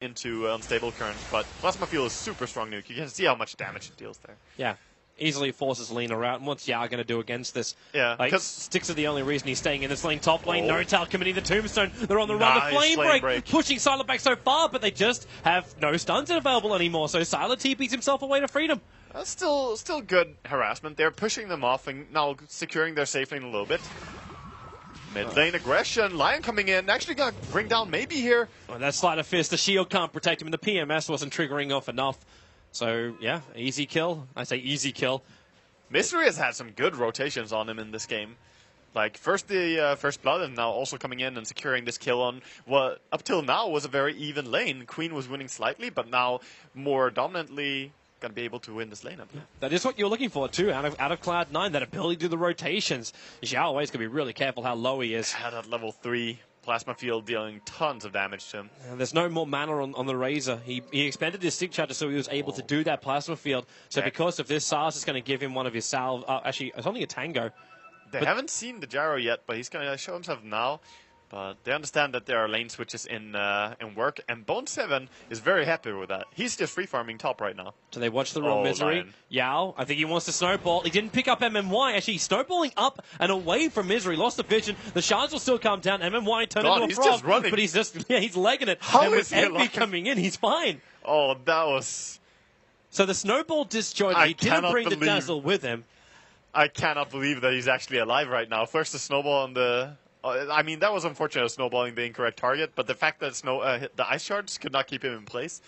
into Unstable Current, but Plasma Field is super strong nuke. You can see how much damage it deals there. Yeah. Easily forces Lina out. And what's Yao going to do against this? Yeah. Like, Sticks are the only reason he's staying in this lane. Top lane, No Tail committing the Tombstone. They're on the run. The Flame Break. Pushing Sylar back so far, but they just have no stuns available anymore. So Sylar TPs himself away to freedom. That's still good harassment. They're pushing them off and now securing their safe lane a little bit. Mid lane aggression. Lion coming in. Actually going to bring down maybe here. Well, that Sleight of Fist. The shield can't protect him, and the PMS wasn't triggering off enough. So, yeah, easy kill. I say easy kill. Mystery has had some good rotations on him in this game. Like, first the First Blood, and now also coming in and securing this kill on what up till now was a very even lane. Queen was winning slightly, but now more dominantly going to be able to win this lane up. Yeah. That is what you're looking for, too, out of Cloud9, that ability to do the rotations. Xiao always going to be really careful how low he is. Had at level 3. Plasma Field dealing tons of damage to him. And there's no more mana on the Razor. He expanded his stick charger so he was able to do that Plasma Field. So because of this, SARS is going to give him one of his salve. Actually, it's only a Tango. They haven't seen the Gyro yet, but he's going to show himself now. But they understand that there are lane switches in work, and Bone7 is very happy with that. He's just free farming top right now. So they watch the wrong Misery. Lion. Yao, I think he wants to snowball. He didn't pick up MMY. Actually, he's snowballing up and away from Misery. Lost the vision. The shards will still come down. MMY turned into a he's frog. Just running. But he's legging it. How and is with he Envy alive? coming in, he's fine. Oh, that was... So the snowball disjointed. He didn't bring the Dazzle with him. I cannot believe that he's actually alive right now. First the snowball on the... I mean, that was unfortunate, snowballing the incorrect target, but the fact that the ice shards could not keep him in place,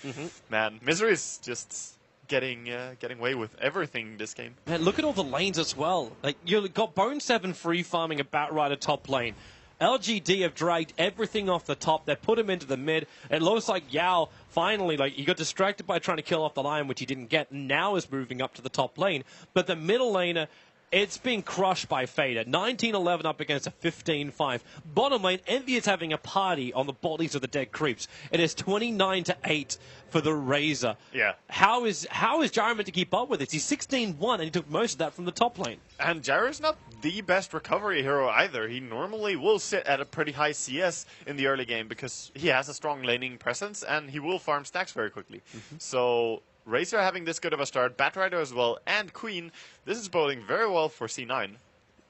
man, Misery is just getting away with everything this game. Man, look at all the lanes as well. Like, you got Bone7 free farming a Batrider top lane. LGD have dragged everything off the top. They put him into the mid. It looks like Yao finally, he got distracted by trying to kill off the Lion, which he didn't get. Now is moving up to the top lane. But the middle laner, it's been crushed by Fader. 19-11 up against a 15-5. Bottom lane, Envy is having a party on the bodies of the dead creeps. It is 29-8 for the Razor. Yeah. How is Gyro meant to keep up with this? He's 16-1, and he took most of that from the top lane. And Gyro's not the best recovery hero either. He normally will sit at a pretty high CS in the early game because he has a strong laning presence, and he will farm stacks very quickly. So... Razor having this good of a start, Batrider as well, and Queen, this is boding very well for C9.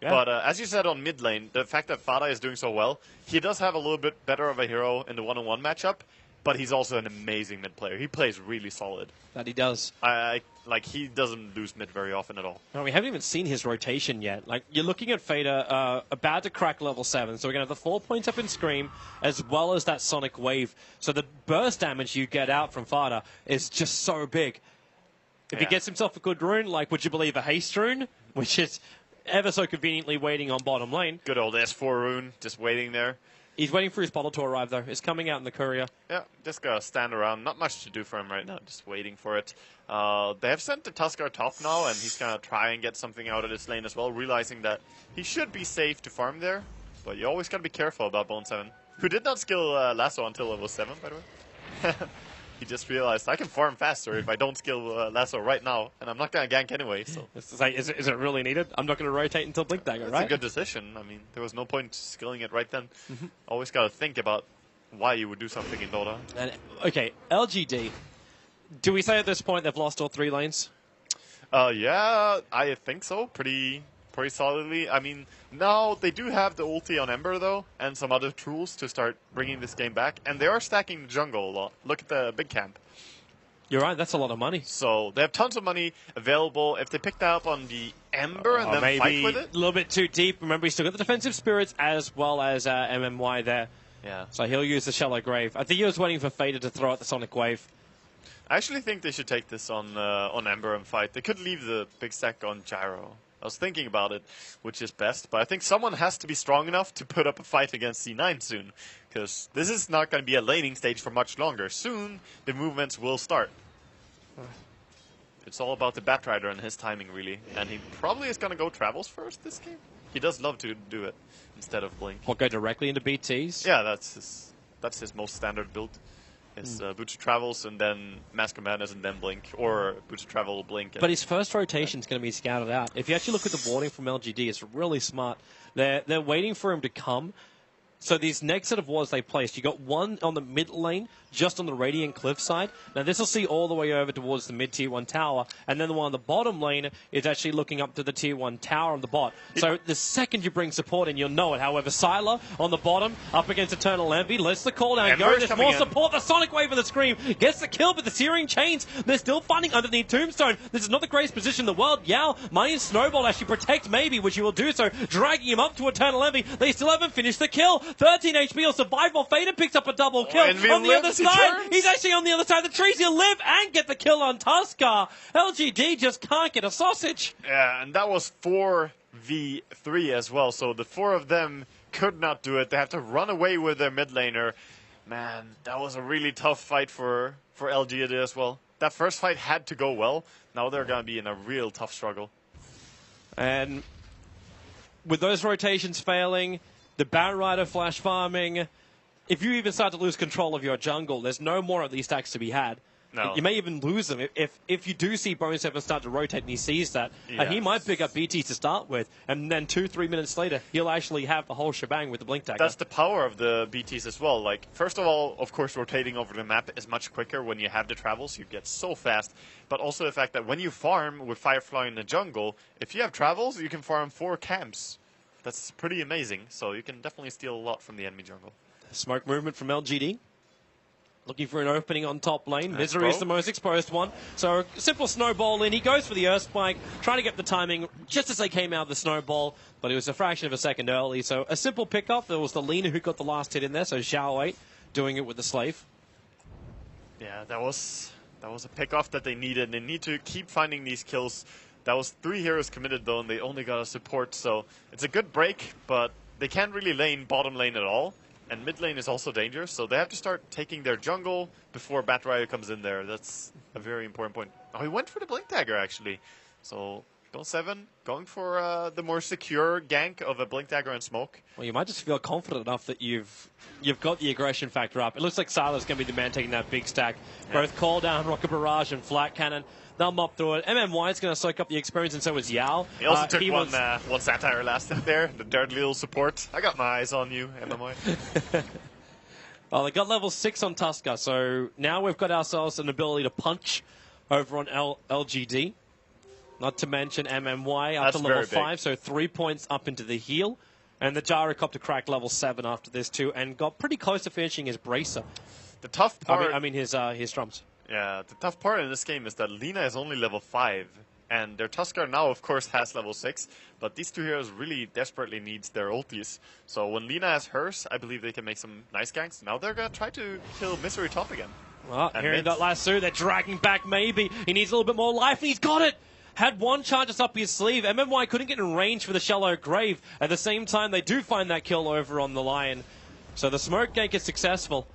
Yeah. But as you said on mid lane, the fact that Fada is doing so well, he does have a little bit better of a hero in the one-on-one matchup, but he's also an amazing mid player. He plays really solid. That he does. He doesn't lose mid very often at all. No, we haven't even seen his rotation yet. Like, you're looking at Fader about to crack level 7, so we're going to have the 4 points up in Scream, as well as that Sonic Wave. So the burst damage you get out from Fada is just so big. If he gets himself a good rune, like, would you believe a Haste rune, which is ever so conveniently waiting on bottom lane. Good old S4 rune, just waiting there. He's waiting for his bottle to arrive, though. It's coming out in the courier. Yeah, just gotta stand around. Not much to do for him right now, just waiting for it. They have sent the Tuskar top now, and he's gonna try and get something out of this lane as well, realizing that he should be safe to farm there. But you always gotta be careful about Bone7, who did not skill Lasso until level 7, by the way. He just realized, I can farm faster if I don't skill Lasso right now, and I'm not going to gank anyway. So is it really needed? I'm not going to rotate until Blink Dagger, right? That's a good decision. I mean, there was no point skilling it right then. Always got to think about why you would do something in Dota. And, okay, LGD. Do we say at this point they've lost all 3 lanes? Yeah, I think so. Pretty solidly. I mean, now they do have the ulti on Ember, though, and some other tools to start bringing this game back. And they are stacking the jungle a lot. Look at the big camp. You're right, that's a lot of money. So they have tons of money available. If they pick that up on the Ember and then fight with it. A little bit too deep. Remember, he's still got the defensive spirits as well as MMY there. Yeah. So he'll use the Shallow Grave. I think he was waiting for Fader to throw out the Sonic Wave. I actually think they should take this on Ember and fight. They could leave the big stack on Gyro. I was thinking about it, which is best, but I think someone has to be strong enough to put up a fight against C9 soon, because this is not going to be a laning stage for much longer. Soon, the movements will start. It's all about the Batrider and his timing, really, and he probably is going to go Travels first this game. He does love to do it instead of Blink. Or go directly into BTs? Yeah, that's his most standard build. Is Butcher Travels and then Mask of Madness and then Blink, or Butcher Travel, Blink. But his first rotation is going to be scouted out. If you actually look at the warding from LGD, it's really smart. They're waiting for him to come. So these next set of wards they placed, you got one on the mid lane, just on the Radiant Cliff side. Now this will see all the way over towards the mid tier 1 tower, and then the one on the bottom lane is actually looking up to the tier 1 tower on the bot. So the second you bring support in, you'll know it. However, Sylar on the bottom, up against Eternal Envy, lets the cooldown go. There's more support. The Sonic Wave of the Scream gets the kill, but the Searing Chains, they're still fighting underneath Tombstone. This is not the greatest position in the world. Yao might Snowball actually protect maybe, which he will do so, dragging him up to Eternal Envy. They still haven't finished the kill. 13 HP will survive while Faden picks up a double kill. On the other side, he's actually on the other side of the trees. He'll live and get the kill on Tuskar. LGD just can't get a sausage. Yeah, and that was 4v3 as well, so the 4 of them could not do it. They have to run away with their mid laner. Man, that was a really tough fight for LGD as well. That first fight had to go well. Now they're going to be in a real tough struggle. And with those rotations failing, the Batrider flash farming, if you even start to lose control of your jungle, there's no more of these stacks to be had. No. You may even lose them. If you do see Bone 7 start to rotate and he sees that, he might pick up BT to start with, and then 2-3 minutes later, he'll actually have the whole shebang with the Blink Dagger. That's the power of the BTs as well. Like, first of all, of course, rotating over the map is much quicker when you have the travels. You get so fast. But also the fact that when you farm with Firefly in the jungle, if you have travels, you can farm 4 camps. That's pretty amazing. So you can definitely steal a lot from the enemy jungle. Smoke movement from LGD. Looking for an opening on top lane. Misery is the most exposed one. So a simple snowball in. He goes for the Earth Spike, trying to get the timing just as they came out of the snowball, but it was a fraction of a second early. So a simple pickoff. There was the Lina who got the last hit in there, so Xiao 8 doing it with the Slave. Yeah, that was a pickoff that they needed. They need to keep finding these kills. That was 3 heroes committed though, and they only got a support, so it's a good break, but they can't really lane bottom lane at all. And mid lane is also dangerous, so they have to start taking their jungle before Batrider comes in there. That's a very important point. Oh, he went for the Blink Dagger, actually. So, Bill 7 going for the more secure gank of a Blink Dagger and Smoke. Well, you might just feel confident enough that you've got the aggression factor up. It looks like Sylar's going to be the man taking that big stack. Yeah. Both Call Down, Rocket Barrage, and Flat Cannon. They'll mop through it. MMY is going to soak up the experience, and so is Yao. He also took one Satire last hit there, the dirty little support. I got my eyes on you, MMY. Well, they got level 6 on Tuskar, so now we've got ourselves an ability to punch over on LGD. Not to mention MMY up to level 5, so 3 points up into the heal. And the Gyrocopter cracked level 7 after this too, and got pretty close to finishing his Bracer. The tough part... I mean his drums. Yeah, the tough part in this game is that Lina is only level 5, and their Tuskar now, of course, has level 6, but these two heroes really desperately need their ultis. So when Lina has hers, I believe they can make some nice ganks. Now they're going to try to kill Misery top again. Well, hearing that lasso, they're dragging back maybe. He needs a little bit more life, and he's got it! Had one charges up his sleeve. MMY couldn't get in range for the shallow grave. At the same time, they do find that kill over on the Lion. So the smoke gank is successful.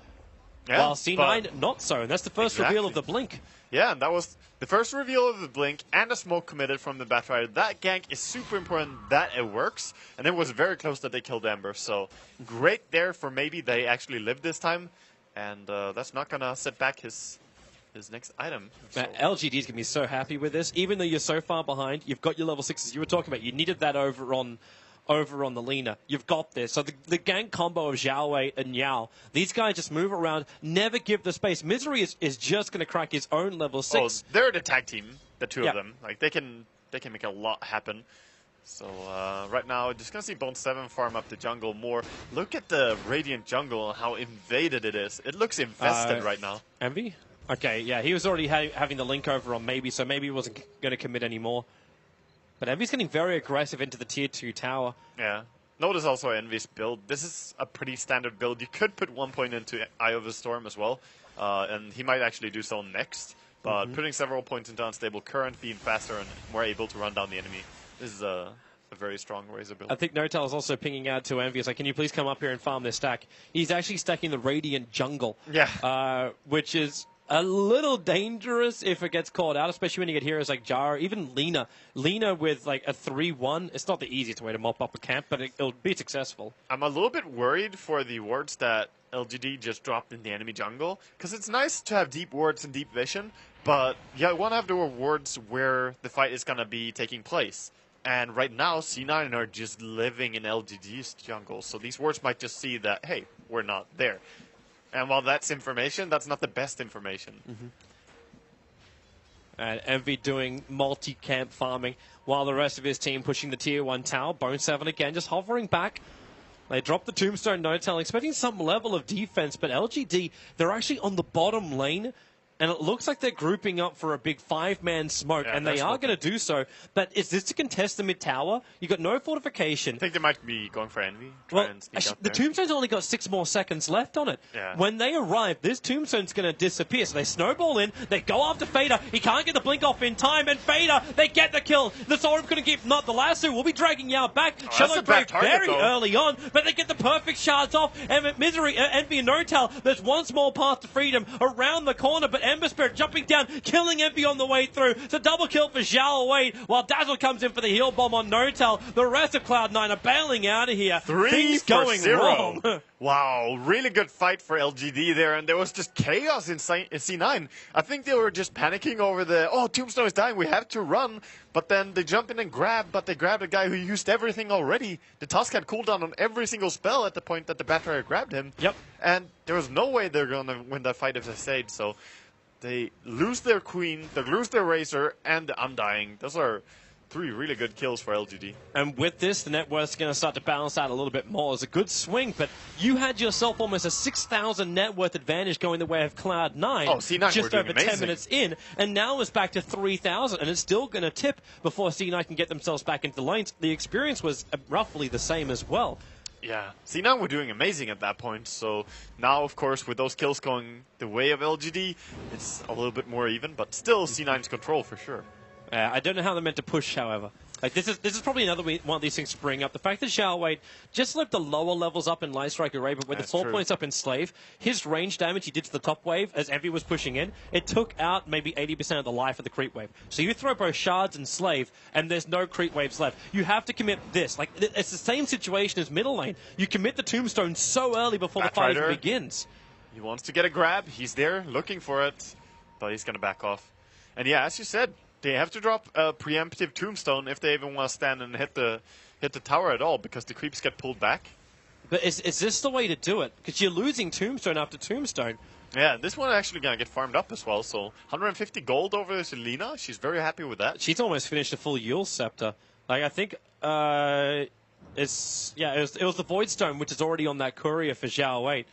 Yeah, while C9 not so, and that's the first reveal of the Blink. Yeah, and that was the first reveal of the Blink and the smoke committed from the Batrider. That gank is super important that it works, and it was very close that they killed Ember. So great there for maybe they actually lived this time, and that's not gonna set back his next item. So. LGD is gonna be so happy with this, even though you're so far behind. You've got your level 6s you were talking about. You needed that over on the Lina. You've got this. So the gank combo of Xiao 8 and Yao, these guys just move around, never give the space. Misery is just going to crack his own level 6. Oh, they're the tag team, the two of them. Like they can make a lot happen. So right now, just going to see Bone 7 farm up the jungle more. Look at the Radiant jungle and how invaded it is. It looks infested right now. Envy? Okay, yeah, he was already having the link over on maybe, so maybe he wasn't going to commit anymore. But Envy's getting very aggressive into the tier 2 tower. Yeah. Notice also Envy's build. This is a pretty standard build. You could put 1 point into Eye of the Storm as well, and he might actually do so next. But putting several points into Unstable Current, being faster and more able to run down the enemy, this is a very strong Razor build. I think Notel is also pinging out to Envy. It's like, can you please come up here and farm this stack? He's actually stacking the Radiant jungle, which is a little dangerous if it gets called out, especially when you get heroes like Jara, even Lina. Lina with like a 3-1, it's not the easiest way to mop up a camp, but it'll be successful. I'm a little bit worried for the wards that LGD just dropped in the enemy jungle, because it's nice to have deep wards and deep vision, but you want to have the wards where the fight is going to be taking place. And right now, C9 are just living in LGD's jungle. So these wards might just see that, hey, we're not there. And while that's information, that's not the best information. And Envy doing multi-camp farming while the rest of his team pushing the tier 1 tower. Bone 7 again just hovering back. They drop the Tombstone no-tail, expecting some level of defense, but LGD, they're actually on the bottom lane. And it looks like they're grouping up for a big 5-man smoke, and they are going to do so. But is this to contest the mid tower? You got no fortification. I think they might be going for Envy. Well, the Tombstone's only got 6 more seconds left on it. Yeah. When they arrive, this Tombstone's going to disappear. So they snowball in, they go after Fader. He can't get the blink off in time, and Fader, they get the kill. The Sorum couldn't keep, not the lasso. We'll be dragging Yao back. Shallow Grave very early on, but they get the perfect shards off. And Misery, Envy, and No-Tail, there's one small path to freedom around the corner, but Ember Spirit jumping down, killing Envy on the way through. It's a double kill for Zhao Wade, while Dazzle comes in for the heal bomb on No-Tail. The rest of Cloud9 are bailing out of here. 3 for going 0. wrong. Wow, really good fight for LGD there, and there was just chaos in C9. I think they were just panicking over Tombstone is dying, we have to run. But then they jump in and grab, but they grabbed a guy who used everything already. The Tusk had cooldown on every single spell at the point that the Batrayer grabbed him. Yep. And there was no way they're going to win that fight if they stayed, so they lose their Queen, they lose their Razor, and the Undying. Those are 3 really good kills for LGD. And with this, the net worth's going to start to balance out a little bit more. It's a good swing, but you had yourself almost a 6,000 net worth advantage going the way of Cloud9. Oh, C9 just were over doing 10 minutes in, and now it's back to 3,000, and it's still going to tip before C9 can get themselves back into the lanes. The experience was roughly the same as well. Yeah, C9 were doing amazing at that point, so now, of course, with those kills going the way of LGD, it's a little bit more even, but still C9's control for sure. I don't know how they're meant to push, however. Like this is probably another one of these things to bring up. The fact that Zhao Wade just left the lower levels up in Light Strike Array, but with the 4 points up in Slave, his range damage he did to the top wave as Envy was pushing in, it took out maybe 80% of the life of the creep wave. So you throw both Shards and Slave, and there's no creep waves left. You have to commit this. Like it's the same situation as middle lane. You commit the Tombstone so early before the fight even begins. He wants to get a grab. He's there looking for it, but he's going to back off. And yeah, as you said, they have to drop a preemptive Tombstone if they even want to stand and hit the tower at all, because the creeps get pulled back. But is this the way to do it? Because you're losing Tombstone after Tombstone. Yeah, this one actually going to get farmed up as well. So 150 gold over Selena. She's very happy with that. She's almost finished a full Yule Scepter. Like, I think it was the Void Stone, which is already on that courier for Zhao Wade.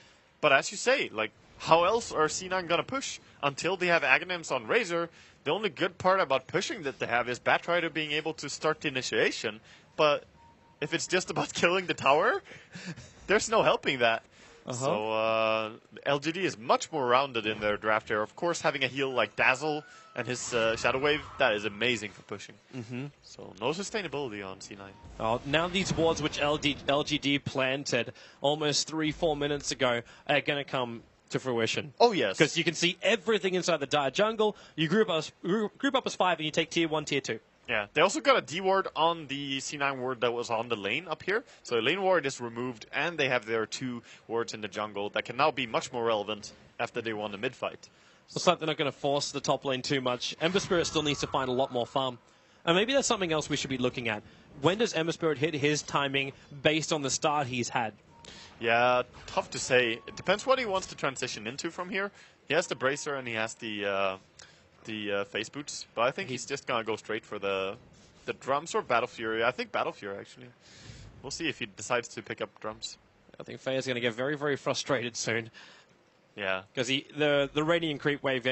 But as you say, like, how else are C9 going to push until they have Aghanims on Razor? The only good part about pushing that they have is Batrider being able to start the initiation, but if it's just about killing the tower, there's no helping that. So LGD is much more rounded in their draft here. Of course, having a heal like Dazzle and his Shadow Wave, that is amazing for pushing. So no sustainability on C9. Oh, now these wards which LGD planted almost 3-4 minutes ago are going to come to fruition. Oh, yes. Because you can see everything inside the dire jungle. You group up as 5 and you take tier 1, tier 2. Yeah, they also got a D ward on the C9 ward that was on the lane up here. So the lane ward is removed, and they have their 2 wards in the jungle that can now be much more relevant after they won the mid fight. Looks like they're not going to force the top lane too much. Ember Spirit still needs to find a lot more farm. And maybe that's something else we should be looking at. When does Ember Spirit hit his timing based on the start he's had? Yeah, tough to say. It depends what he wants to transition into from here. He has the Bracer and he has the face boots, but I think he's just gonna go straight for the drums or Battle Fury. I think Battle Fury, actually. We'll see if he decides to pick up drums. I think Faye's going to get very, very frustrated soon. Yeah. Because the Radiant Creep Wave